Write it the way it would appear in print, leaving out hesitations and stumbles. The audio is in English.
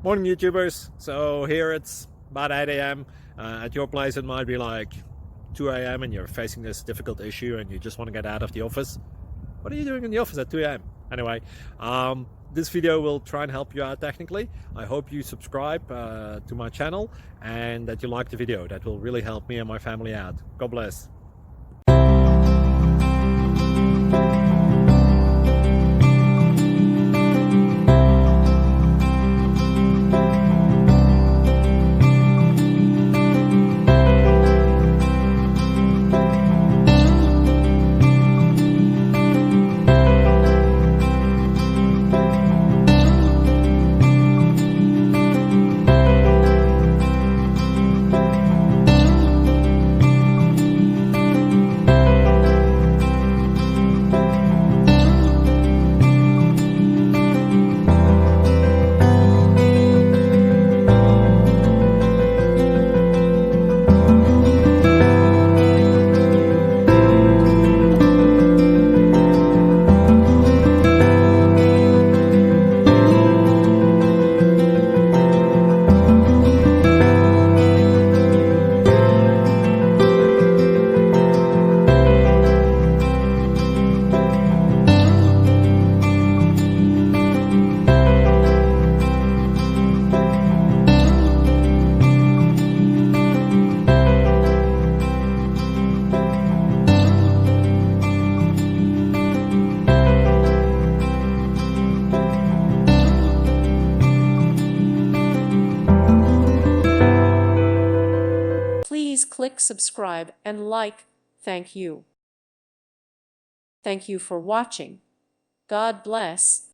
Morning, YouTubers. So here it's about 8 a.m. At your place, it might be like 2 a.m. and you're facing this difficult issue and you just want to get out of the office. What are you doing in the office at 2 a.m.? Anyway, this video will try and help you out technically. I hope you subscribe to my channel and that you like the video. That will really help me and my family out. God bless. Please click subscribe and like. Thank you. Thank you for watching. God bless.